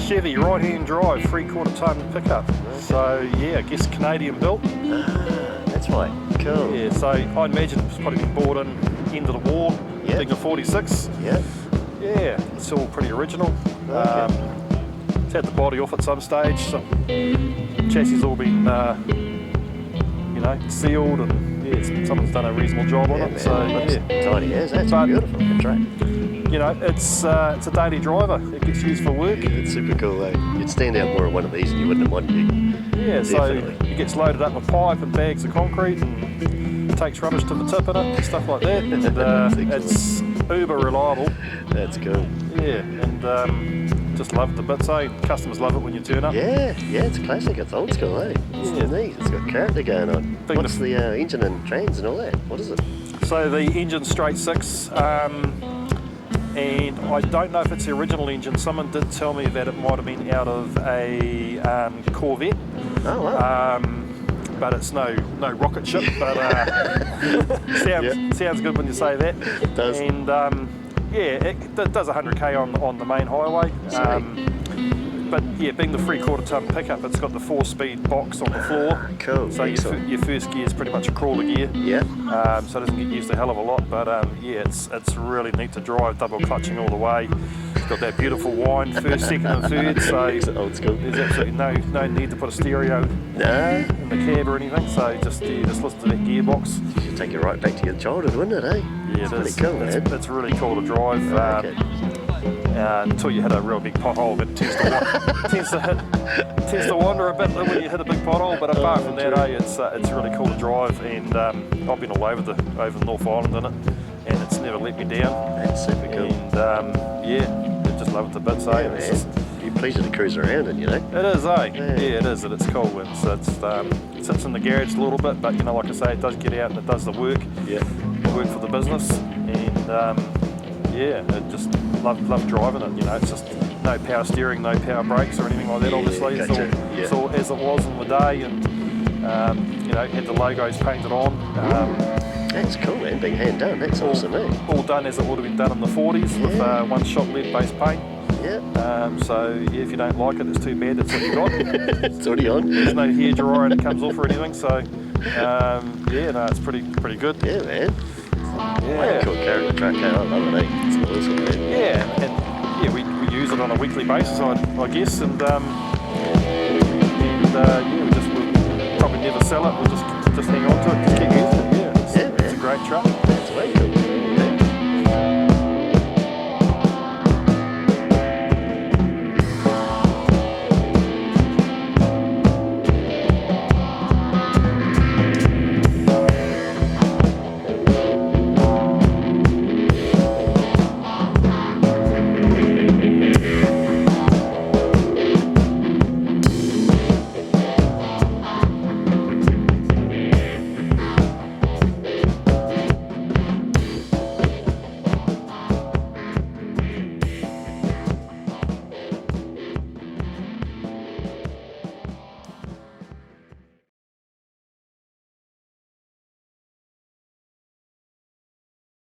Chevy right-hand drive, 3/4 tonne pickup. Okay. So yeah, I guess Canadian built. That's right. Cool. Yeah, so I imagine it's probably been bought in end of the war, Yeah. being a 46. Yeah. Yeah, it's all pretty original. Okay. It's had the body off at some stage. So chassis all been, sealed, and yeah, someone's done a reasonable job on Yeah, it. man. So Looks yeah, tiny as. That's But- beautiful. Good track. it's a daily driver. It gets used for work. It's super cool, eh? You'd stand out more in one of these than you would in one you. Yeah, so Definitely. it gets loaded up with pipe and bags of concrete and takes rubbish to the tip in it and stuff like that. And Excellent. it's uber reliable. That's cool. Yeah, and just love the bits, eh? Customers love it when you turn up. Yeah, it's a classic. It's old school, eh? It's Yeah. neat. It's got character going on. Big What's the engine and trans and all that? What is it? So the engine's straight six, and I don't know if it's the original engine. Someone did tell me that it might have been out of a Corvette. Oh, wow. But it's no rocket ship, but sounds good when you say that. It does. And it does 100k on the main highway. But yeah, being the 3/4 tonne pickup, it's got the 4-speed box on the floor. Cool. So Excellent. your first gear is pretty much a crawler gear. Yeah. So it doesn't get used a hell of a lot. But yeah, it's really neat to drive, double clutching all the way. It's got that beautiful whine, first, second and third. So It's old school. there's absolutely no need to put a stereo No. in the cab or anything. So just listen to that gearbox. You should take you right back to your childhood, wouldn't it, eh? Yeah, It's it is. pretty cool, man. It's really cool to drive. Okay. Until you hit a real big pothole, but it tends to wander a bit when you hit a big pothole. But apart from that, it's really cool to drive, and I've been all over the North Island in it, and it's never let me down. That's super cool. And I just love it to bits. Yeah, And it's man. just, Be a pleasure to cruise around in, you know? it is, eh? Yeah. Yeah, it is, and it's cool. And so it sits in the garage a little bit, but like I say, it does get out and it does the work. Yeah. Work for the business, and I just love driving it. It's just no power steering, no power brakes or anything like that. Yeah, Obviously, gotcha. it's all as it was in the day, and had the logos painted on. That's cool, man. Being hand done. That's awesome, eh? All done as it would have been done in the 40s with Yeah. one-shot lead-based paint. Yeah. So yeah, if you don't like it, it's too bad. That's what you got. It's already on. There's no hair dryer and it comes off or anything. So it's pretty good. Yeah, man. Yeah. Cool character track. I love it, eh? It's awesome, man. Yeah, and yeah, we use it on a weekly basis, I guess, and we'll probably never sell it. We'll just hang on to it, just keep using it. Yeah, it's a great truck. That's way cool.